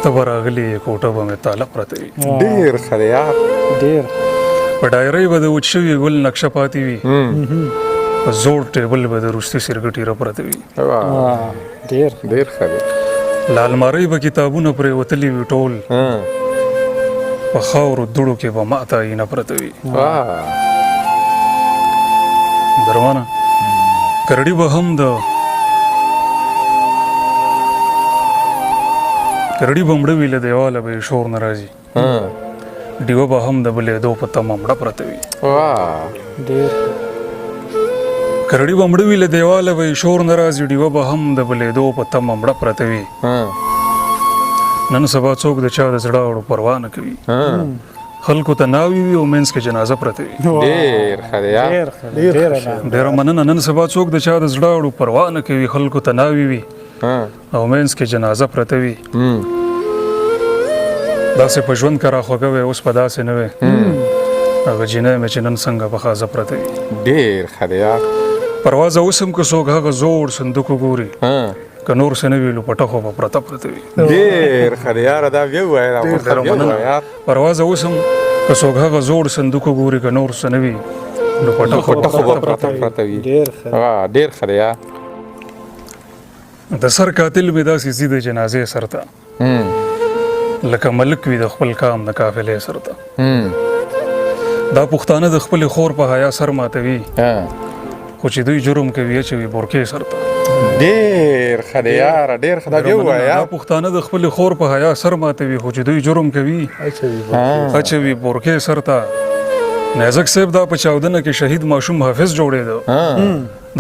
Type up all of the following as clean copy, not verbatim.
ته به راغلې کوټه به مې تاله پرته وي. ډېر ښه دی یار. ډېر په ډایرۍ به د وچ شوي ګل نقشه پاتې وي. په زوړ ټیبل به د روستي سرګټي را پرته وي. ډېر ښه دی. له المارۍ به کتابونه پرې وتلي وي ټول. په خاورو دوړو کې به ماته آیینه پرته وي. درمانه کرړي به هم د کرړي به مړه وي له دیواله به یې شور نه راځي. ډیوه به هم د بلېدو په تمه مړه پرته وي. کرړي به مړه وي له دیواله به یې شور نه راځي. ډیوه به هم د بلېدو په تمه مړه پرته وي. نن سبا څوک د چا د زړه اړو پروا نه کوي. خلکو ته ناوي وي او منځ کې جنازه پرته وي. ډېر ښه دی یار. ډېره مننه. نن سبا څوک د چا د زړه اړو پروا نه کوي. خلکو ته ناوي وي او منځ کې جنازه پرته وي. داسې په ژوند کې راخوږه وی اوس په داسې نه وی. هغه جینۍ مې چې نن څنګه په خازه پرته وي. ډېر ښه دی یار. پروازه اوس هم که څوک هغه زوړ صندوق وګوري که نور څه نه وي لوپټه خو به پرته وي. ډېر ښه دی یاره. دا بیا ووایه. پروازه اوس هم که څوک هغه زوړ صندوق وګوري که نور څه نه وي لوپټه خو به پرته وي. ډېر ښه دی یار. د سر قاتل مې داسې ځي د جنازې سر ته لکه ملک وي د خپل کام د قافلې سر ته. دا پښتانه د خپلې خور په حیا سر ماتوي خو چې دوی جرم کوي اچوي بورکې سر ته. ډېر ښه دی یاره. ډېر ښه. دا بیا ووایه. دا پښتانه د خپلې خور په حیا سر ماتوي خو چې دوی جرم کوي اچوي بورکې سر ته. نازک صاحب دا په چاودنه کې شهید ماشوم حافظ جوړېده.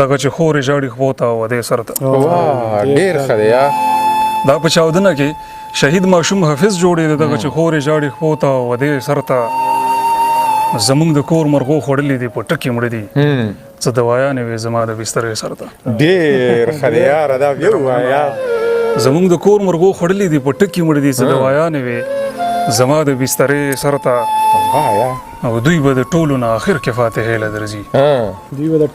دغه چې خورې ژاړي خپو ته ودې سر ته. ډېر ښه دی یار. دا په چاودنه کې شهید ماشوم حافظ جوړېده. دغه چې خورې ژاړي خپو ته ودې سر ته. زمونږ د کور مرغو خوړلي دي په ټکي مړه دي څه دوايانې وې زما د بسترې سر ته. ډېر ښه دی یاره. دا بیا ووایه. زمونږ د کور مرغو خوړلي دي په ټکي مړه دي څه دوايانې وې زما د بسترې سر ته. او دوی به د ټولو نه آخر کې فاتحې له درځي. دوی به د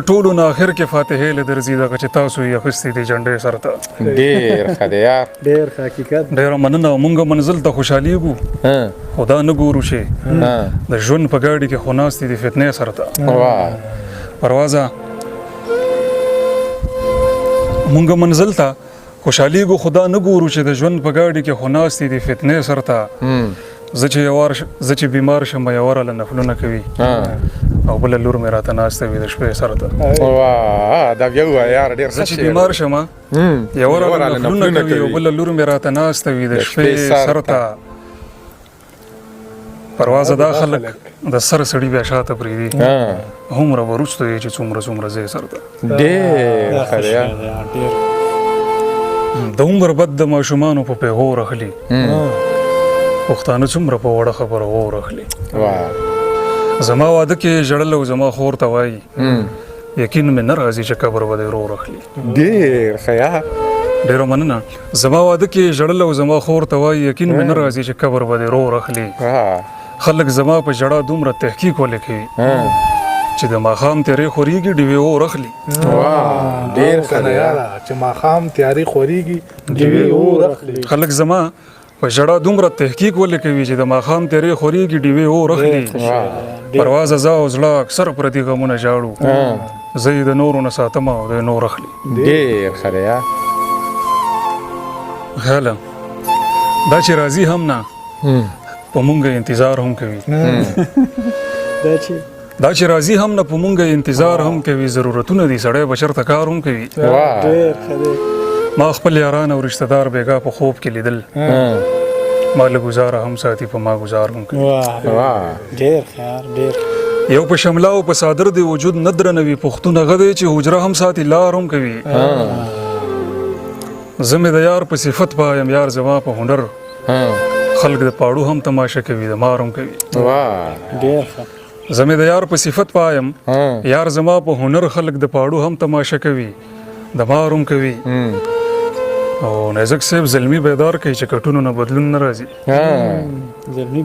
ټولو نه آخر کې فاتحې له درځي. دغه چې تاسو یې اخیستې دي جنډې سر ته. ډېر ښه دی یار. ډېر ښه حقیقت. ډېره مننه. مونږ منزل ته خوشحالېږو خو دا نه ګورو چې د ژوند په ګاډي کې خو ناستې دي فتنې سر ته. پروازه مونږ منزل ته خوشحالېږو خو دا نه ګورو چې د ژوند په ګاډي کې خو ناستې دي فتنې سر ته. زه چې بیمار شم یواره له نفلونه کوي او بله لور مې راته ناسته وي د شپې سر ته. دا بیا ووایه یاره. ډېر ښه. زه چې بیمار شم یواره له نفلونه کوي او بله لور مې راته ناسته وي د شپې سر ته. پروازه دا خلک د سر سړي بیا شاته پرېږدي هومره وروسته یې چې څومره ځې سر ته. ډېر ښه دی یار. د عمر بد د ماشومانو په پیغور اخلي پښتانه څومره په وړه خبره اور اخلي. زما واده کې ژړل او زما خور ته وایي یقین مې نه راځي چې قبر به دې رور اخلي. ډېر ښه یار. ډېره مننه. زما واده کې ژړل او زما خور ته وایي یقین مې نه راځي چې قبر به دې رور اخلي. خلک زما په ژړا دومره تحقیق ولې کوي چې د ماښام تیارې خورېږي ډیوې اور اخلي. ډېر ښه دی یاره. چې ماښام تیارې خورېږي ډیوې اور اخلي. خلک زما په ژړا دومره تحقیق ولې کوي چې د ماښام تیارې خورېږي ډیوې اور اخلي. پروازه زه او زړه اکثر پردي غمونه ژاړو زه یې د نورو نه ساتم او د نور اخلي. ډېر ښه دی یار. خیاله دا چې راځي هم نه په مونږ انتظار هم کوي. دا چې راځي هم نه په مونږ انتظار هم کوي. ضرورتونه دي سړی بشرته کار هم کوي. ما خپل یاران او رشتہ دار بیګا په خوب کې لیدل ما له گزاره هم ساتي په ما گزار هم کوي. ډېر خیر. ډېر یو په شمله او په صادر دی وجود نه درنوي پښتون هغه دی چې حجره هم ساتي لار هم کوي. زه مې د یار په صفت پایم یار زما په هنر خلک د پاړو هم تماشه کوي د مار هم کوي. ډېر ښه. زه مې د یار په صفت پایم یار زما په هنر خلک د پاړو هم تماشه کوي د مار هم کوي. او نازک صاحب زلمی بیدار کوي چې کټونو نه بدلون نه راځي. زلمی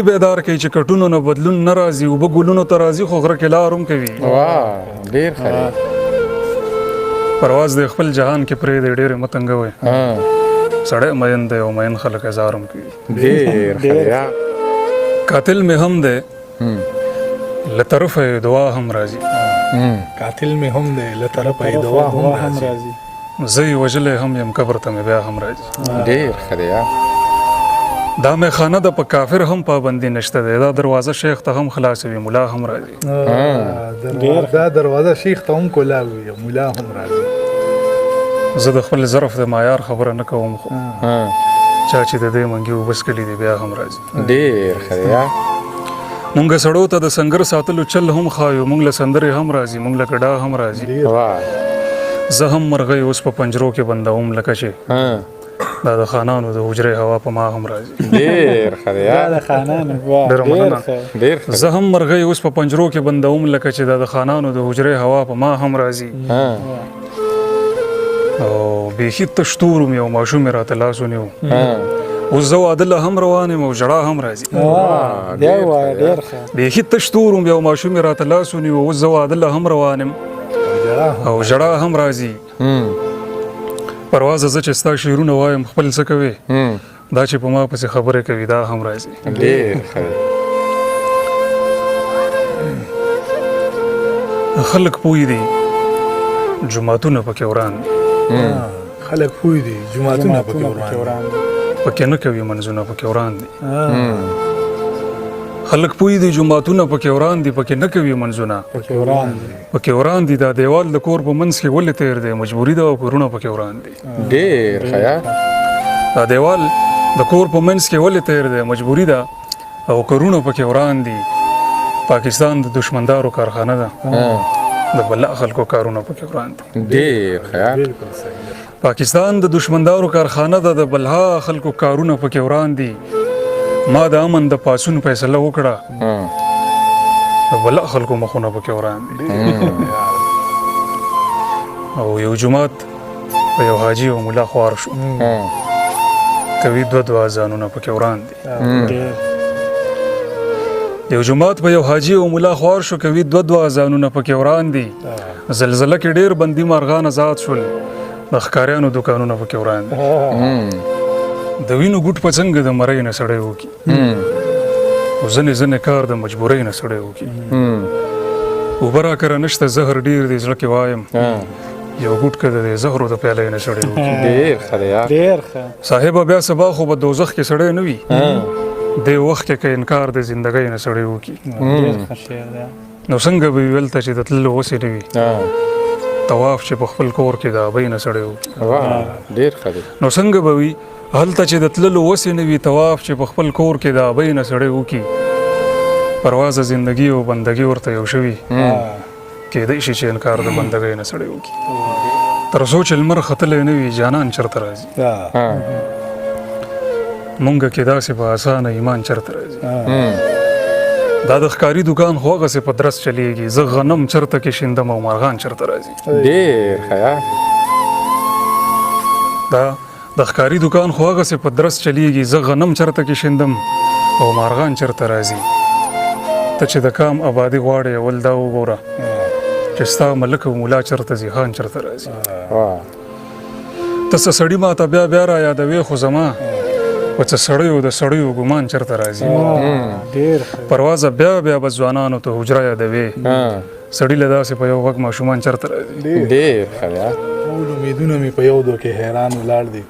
بیدار کوي چې کټونو نه بدلون نه راځي. اوبه ګلونو ته راځي خو غره کې لار هم کوي. ډېر ښه دی. پرواز د خپل جهان کې پرې د ډېرې متنګوي سړی مین دی او مین خلک هزارم کوي ډېر ښه دی یا. قاتل مې هم دی له طرفه یې دعا هم راځي قاتل مې هم دی له طرفه یې دوا هم راځي زه یې وژلی هم یم قبر ته مې بیا هم راځي ډېر ښه دی یا. دا مې خانه ده په کافر هم پابندي نشته دی دا دروازه شیخ ته هم خلاصوي ملا هم راځي دا دروازه شیخ ته هم کولاوي ملا هم راځي. زه د خپل ظرف د معیار خبره نه کوم خو چا چې د دې منګي وبس کړي دی بیا هم راځي ډېر ښه دی یا. مونږ سړو ته د سنگر ساتلو چل هم خایو مونږ له سندرې هم راځي مونږ له کډا هم راځي واه. زه هم مرغۍ اوس په پنجرو کې بندوم لکه چې دا د خانانو د حجرې هوا په ما هم راځي ډېر ښه دی یا. ډېره مننه. ډېر ښه. زه هم مرغۍ اوس په پنجرو کې بندوم لکه چې دا د خانانو د حجرې هوا په ما هم راځي او بیخي تش تور مې او ماشوم مې راته لاس ونیو اوس زه واده له هم روان یم او ژړا هم راځي بیخي تش تور مې او ماشوم مې راته لاس ونیو اوس زه واده له هم روان یم او ژړا هم راځي پروازه زه چې ستا شعرونه وایم خپل څه کوې دا چې په ما پسې خبرې کوي دا هم راځي ډېر ښه دی. خلک پوه دي جوماتونه پکې وران دي خلک پوه دي جوماتونه پکې وران پکې نه کوي منځونه پکې وران دي خلک پوه دي جوماتونه پکې وران دي پکې نه کوي منځونه پکې وران دي دا دیوال د کور په منځ کې ولې تیر دی مجبوري ده او کورونه پکې وران دي ډېر ښه یا. دا دیوال د کور په منځ کې ولې تیر دی مجبوري ده او کورونه پکې وران دي پاکستان د دشمندارو کارخانه ده د بلا خلکو کارونه پکې وران دي ډېر ښه یا. پاکستان د دشمندارو کارخانه ده د بلها خلکو کارونه پکې وران دي ما د امن د پاسون فیصله وکړه د بلا خلکو مخونه پکې وران دي او یو جماعت په یو حاجي او ملا خوار شو کوي دوه ځانونه پکې وران دي یو جماعت په یو حاجي او ملا خوار شو کوي دوه ځانونه پکې وران دي زلزله کې ډېر بندي مارغان آزاد شول د ښکاریانو دوکانونه پکې وران دي د وینو ګوټ په څنګه د مرۍ نه سړی وکړي او ځنې کار د مجبورۍ نه سړی وکړي اوبه راکره نشته زهر ډېر دی زړه کې وایم یو ګوټ که د زهرو د پیالۍ نه سړی وکړي ډېر ښه دی یا. صاحبه بیا سبا خو به دوزخ کې سړی نه وي دې وخت کې که انکار د زندګۍ نه سړی وکړي نو څنګه به وي هلته چې د تللو وسې نه وي طواف چې په خپل کور کې د ابۍ نه سړی وکړي واه. ډېر ښه دی. نو څنګه به وي هلته چې د تللو وسې نه وي طواف چې په خپل کور کې د ابۍ نه سړی وکړي پروازه زندګي او بندګي ورته یو شوي کېدای شي چې انکار د بندګۍ نه سړی وکړي تر څو چې لمر ختلی نه وي جانان چېرته راځي مونږ کې داسې په اسانه ایمان چېرته راځي دا د ښکاري دوکان خو هغسې په درس چلیږي زه غنم چېرته کې شیندم او مارغان چېرته راځي ډېر ښه یا. دا د ښکاري دوکان خو هغسې په درس چلیږي زه غنم چېرته کې شیندم او مارغان چېرته راځي ته چې د کام آبادي غواړې اول دا وګوره چې ستا ملک او ملا چېرته ځي خان چېرته راځي ته څه سړي ما ته بیا را یادوې خو زما په څه سړیو د سړیو ګمان چېرته راځي پروازه بیا به ځوانانو ته حجره یادوې سړي له داسې په یو غږ ماشومان چېرته راځي ډېر ښه دی یا. ټول امیدونه مې په یو دو کې حیران ولاړ دي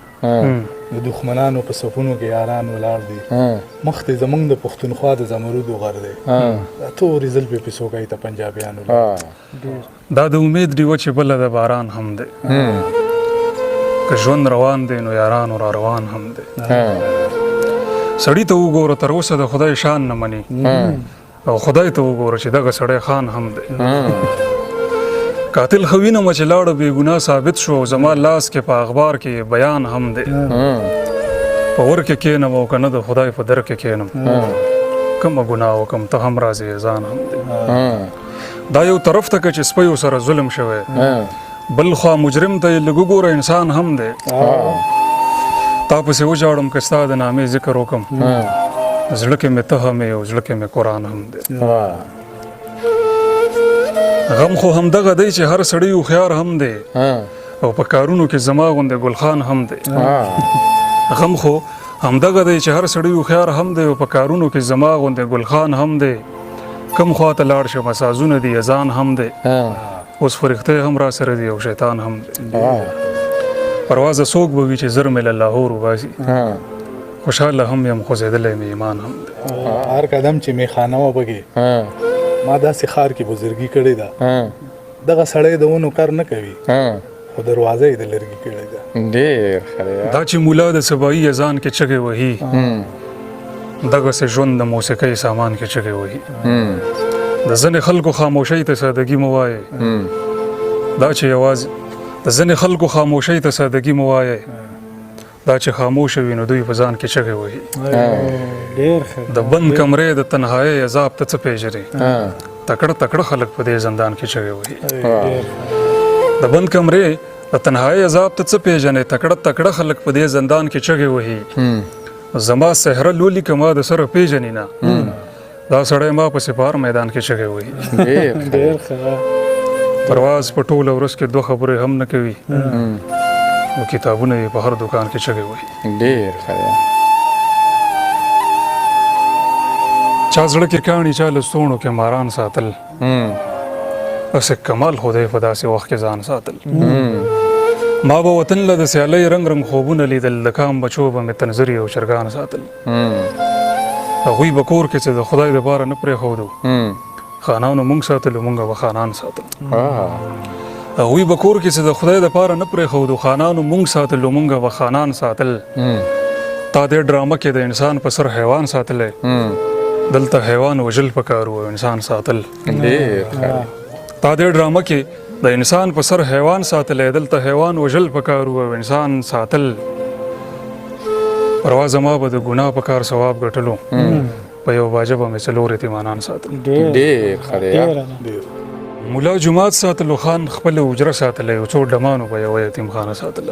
د دښمنانو په صفونو کې یاران ولاړ دي مخ ته زمونږ د پښتونخوا د زمرودو غر دی دا تورې زلفې پې څوکۍ ته پنجابیان ولاړ دا د امید ډیوه چې بله د باران هم دی که ژوند روان دی نو یارانو را روان هم دی سړي ته وګوره تر اوسه د خدای شان نه مني او خدای ته وګوره چې دغه سړی خان هم دی قاتل خو وینم چې لاړه بې ګناه ثابت شو زما لاس کې په اخبار کې بیان هم دی په ور کې کښېنم او که نه د خدای په در کې کښېنم کومه ګناه وکړم ته هم راځې ځان هم دی دا یو طرف ته که چې سپیو سره ظلم شوی بل خوا مجرم ته یې لږ وګوره انسان هم دی تا پسې وژاړم که ستا د نامې ذکر وکړم زړه کې مې ته هم یې او زړه کې مې قرآن هم دی غم خو همدغه دی چې هر سړی هوښیار هم دی او په کارونو کې زما غوندې ګلخان هم دی غم خو همدغه دی چې هر سړی هوښیار هم دی او په کارونو کې زما غوندې ګلخان هم دی کم خواته لاړ شم سازونه دي اذان هم دی اوس فرښتې هم را سره دي او شیطان هم دی پروازه څوک به وي چې زر مې له لاهور وباسي خوشحاله هم یم خوځېدلی مې ایمان هم دی هر قدم چې میخانه وه پکې ما داسې ښار کې بزرګي کړې ده دغه سړی د ونو کار نه کوي خو دروازه یې د لرګي کړې ده ډېر ښه دا چې مولا د سبایي اذان کې چغې وهي دغسې ژوند د موسیقۍ سامان کې چغې وهي د ځینې خلکو خاموشۍ ته سادګي مه وایئ دا چې یوازې د ځینې خلکو خاموشۍ ته سادګي مه وایئ دا چې خاموشه وي نو دوی په ځان کې چغې وهي د بند کمرې د تنهایۍ عذاب ته څه پېژنې تکړه تکړه خلک په دې زندان کې چغې وهي د بند کمرې د تنهایۍ عذاب ته څه پېژنې تکړه تکړه خلک په دې زندان کې چغې وهي زما صحره لولي که ما د سره پېژنې نه دا سړی ما په سپار میدان کې چغې وهي پرواز په ټوله ورځ کې دوه خبرې هم نه کوي نو کتابونه یې په هر دکان کې چغې وهي ډېر ښه چا زړه کې کاڼي چا لستوڼو کې ماران ساتل بس کمال خدای په داسې وخت کې ځان ساتل ما به وطن له د سیالۍ رنګ رنګ خوبونه لیدل د کام بچو به مې تنظري او چرګان ساتل هغوی به کور کې چې د خدای دپاره نه پرېښودو خانانو موږ ساتلو موږ به خانان ساتل هغوی به کور کې چې د خدای دپاره نه پرېښودو خانانو موږ ساتلو موږ به خانان ساتل تا دې ډرامه کې د انسان په سر حیوان ساتلی دلته حیوان وژل پکار و انسان ساتل تا دې ډرامه کې د انسان په سر حیوان ساتلی دلته حیوان وژل پکار و انسان ساتل پروا زما به د ګناه په کار ثواب ګټلو په یو باجه به مې څلور یتیمانان ساتل ډېر ښه مولا جومات ساتلو خان خپل اجره ساتلی یو څو ډمانو په یوه یتیمخانه ساتله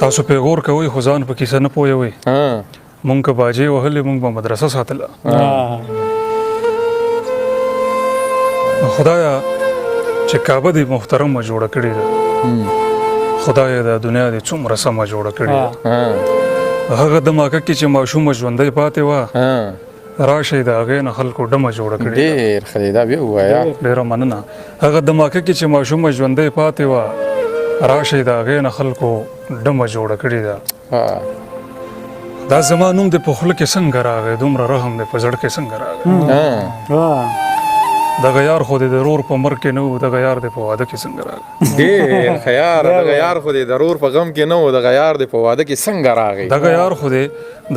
تاسو پیغور کوئ خو ځان په کیسه نه پوهوئ مونږ که باجې وهلې مونږ به مدرسه ساتله خدایا چې کعبه دې محترمه جوړه کړې ده خدایا دا دنیا دې څومره سمه جوړه کړې ده هغه دماکه کې چې ماشومه ژوندی پاتې وه راشئ د هغې نه خلکو ډمه جوړه کړې ده ډېر ښه دی دا بیا ووایه ډېره مننه هغه دماکه کې چې ماشومه ژوندی پاتې وه راشئ د هغې نه خلکو ډمه جوړه کړې ده دا زما نوم دې په خوله کې څنګه راغی دومره رحم دې په زړه کې څنګه راغی دغه یار خو دې د رور په مرګ کې نه و دغه یار دې په واده کې څنګه راغی ډېر ښه یار دغه یار خو دې د رور په غم کې نه و دغه یار دې په واده کې څنګه راغی دغه یار خو دې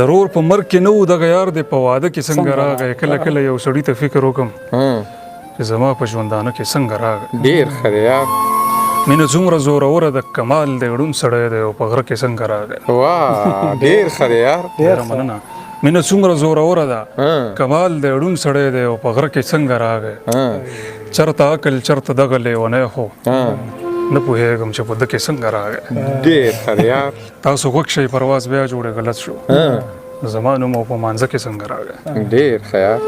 د رور په مرګ کې نه و دغه یار دې په واده کې څنګه راغی کله کله یو سړي ته فکر وکم چې زما په ژوندانه کې څنګه راغی ډېر ښه دی یار مینه څومره زوروره د کمال دی ړوند سړی دی او په غره کې څنګه راغی واه ډېر ښه دی یار ډېره مننه مینه څومره زوروره ده کمال دی ړوند سړی دی او په غره کې څنګه راغی چرته عقل چرته دغه لیونی خو نه پوهېږم چې په ده کې څنګه راغی ډېر ښه دی یار تاسو غوږ شئ پرواز بیا جوړې غلط شو زما نوم او په مانځه کې څنګه راغی ډېر ښه یار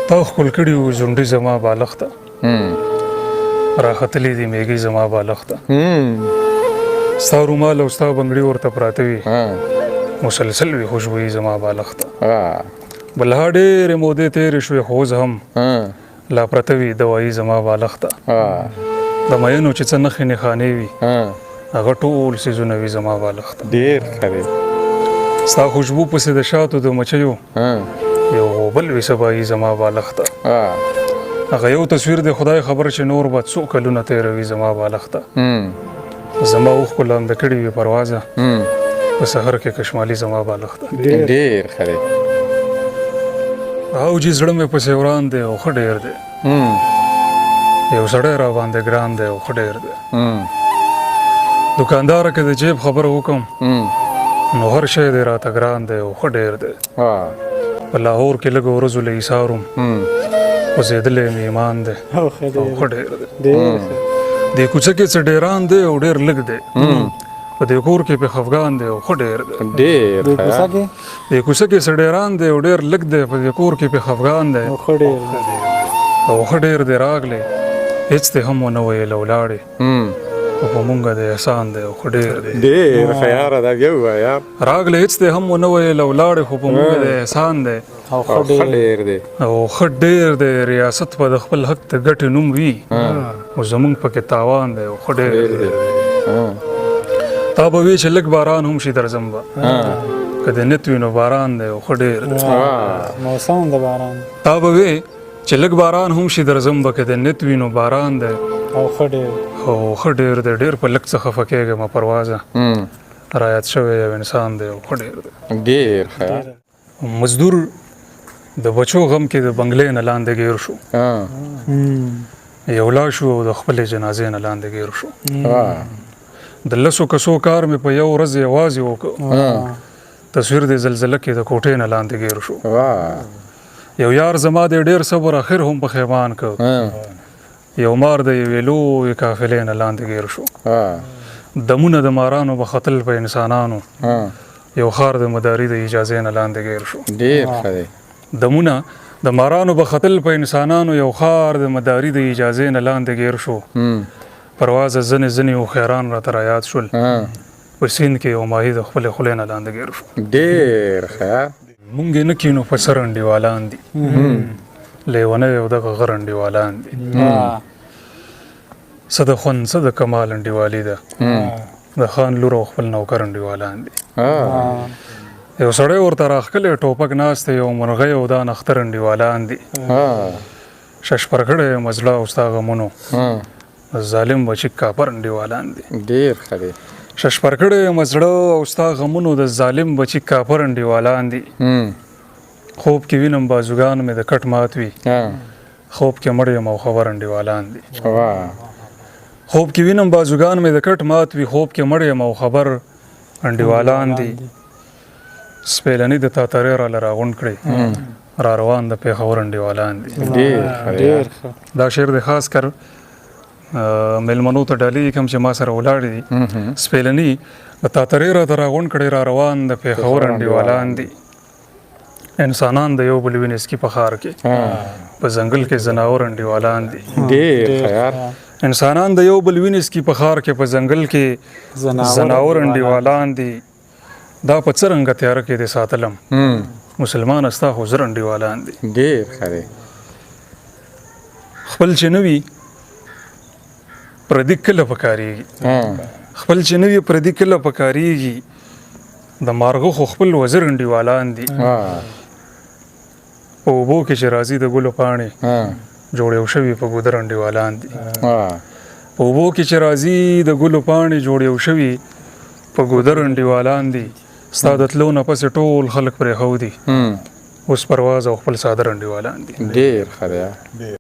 تا ښکل کړي وو ځونډي زما بالښت ته راختلی دي میږي زما بالښت ته ستا رومال او ستا بنګړي ورته پراته وي مسلسل وي خوشبويي زما بالښت ته بلها ډېرې مودې تېرې شوې خو اوس هم لا پرته وي دوایي زما بالښت ته د مینو چې څه نښې نښانې وي هغه ټول څیزونه وي زما بالښت ته ډېر ښه دی ستا خوشبو پسې د شاتو د مچیو یو غوبل وي سبایي زما بالښت ته هغه یو تصویر دی خدای خبر چې نور به څو کلونه تېروي زما بالښت ته زما اوښکو لانده کړي وي پروازه په سحر کې کشمالي زما بالښت ته ډېر ښه دی او چې زړه مې پسې وران دی او ښه ډېر دی یو سړی را باندې ګران دی او ښه ډېر دی دوکانداره که د جیب خبره وکړم نو هر شی دی راته ګران دی او ښه ډېر دی په لاهور کې لږ ورځو له ایساروم وزېدلی مې ایمان دی او ښه ډېر دی دې کوڅه کې څه ډېران دی او ډېر لږ دی په دې کور کې پې خفګان دی او ښه ډېر دی دې کوڅه کې څه ډېران دی او ډېر لږ دی په دې کور کې پې خفګان دی او ښه ډېر دی راغلی هېڅ دې هم ونه ویل او لاړې خو په مونږه د احسان دی او خو ډېر دی ډېر ښه یاره دا بیا ووایه راغله هېڅ دی هم ونه ویل او لاړې خو په مونږه د احسان دی او ښه ډېر دی او ښه ډېر دی ریاست به د خپل حق د ګټې نوم وي او زمونږ پکې تاوان دی او ښه ډېر دی تا به وی چې لږ باران هم شي درځم به که د نت وي نو باران دی او ښه ډېر دی موسم د باران تا به وی چې لږ باران هم شي درځم به که د نت وي نو باران دی او ښه ډېر او ښه ډېر دی ډېر په لږ څه خفه کېږم پروازه رایاد شوی یو انسان دی او ښه ډېر دی ډېر ښه مزدور د بچو غم کې د بنګلې نه لاندې ګیر شو یو لا شو او د خپلې جنازې نه لاندې ګیر شو د لسو کسو کار مې په یو ورځ یوازې وکړ تصویر د زلزله کې د کوټې نه لاندې ګیر شو یو یار زما د ډېر صبر اخر هم پښیمان کړ یو مار د یوې لویې قافلې نه لاندې ګیر شو دمونه د مارانو به ختل په انسانانو یو خار د مداري د اجازې نه لاندې ګیر شو ډېر ښه دی دمونه د مارانو به ختل په انسانانو یو خار د مداري د اجازې نه لاندې ګیر شو پروازه ځنې ځنې هوښیاران راته رایاد شول په سیند کې یو ماهي د خپلې خولې نه لاندې ګیر شو ډېر ښه مونږ یې نه کینو په سر انډیوالان دي لیونی او دغه غر انډیوالان دي څه د خوند څه د کمال انډیوالي ده د خان لور او خپل نوکر انډیوالان دي یو سړی ورته راښکلی ټوپک ناست یو مرغۍ او دا نختر انډیوالان دي ششپر کړی یم زړه او ستا غمونو ظالم بچي کاپر انډیوالان دي ډېر ښه دی ششپر کړی یم زړه او ستا غمونو د ظالم بچي کاپر انډیوالان دي خوب کې وینم بازوګان مې د کټ مات وي خوب کې مړ یم او خبر انډیوالان دي خوب کې وینم بازوګان مې د کټ مات وي خوب کې مړ یم او خبر انډیوالان دي سپېلني د تاتارې راله راغونډ کړي را روان د پېښور انډیوالان دي ډېر دا شعر د خاص کر میلمنو ته ډالۍ کوم چې ما سره ولاړې دي سپېلني د تاتارې راته راغونډ کړي را روان د پېښور انډیوالان دي انسانان د یو بل وینې سکي په ښار کې په ځنګل کې ځناور انډیوالان دي ډېر ښه یار انسانان د یو بل وینې سکي په ښار کې په ځنګل کې ځناور انډیوالان دي دا په څه رنګه تیاره کې دې ساتلم مسلمان ستا خو زر انډیوالان دي ډېر ښه دی خپل چې نه وي پردي کله پکارېږي خپل چې نه وي پردي کله پکارېږي د مارغه خو خپل وزر انډیوالان دي په اوبو کې چې راځي د ګلو پاڼې جوړ شوي په ګودر انډیوالان دي په اوبو کې چې راځي د ګلو پاڼې جوړ شوي په ګودر انډیوالان دي ستا د تلو نه پسې ټول خلک پرېښودي اوس پرواز او خپل څادر انډیوالان دي ډېر ښه دی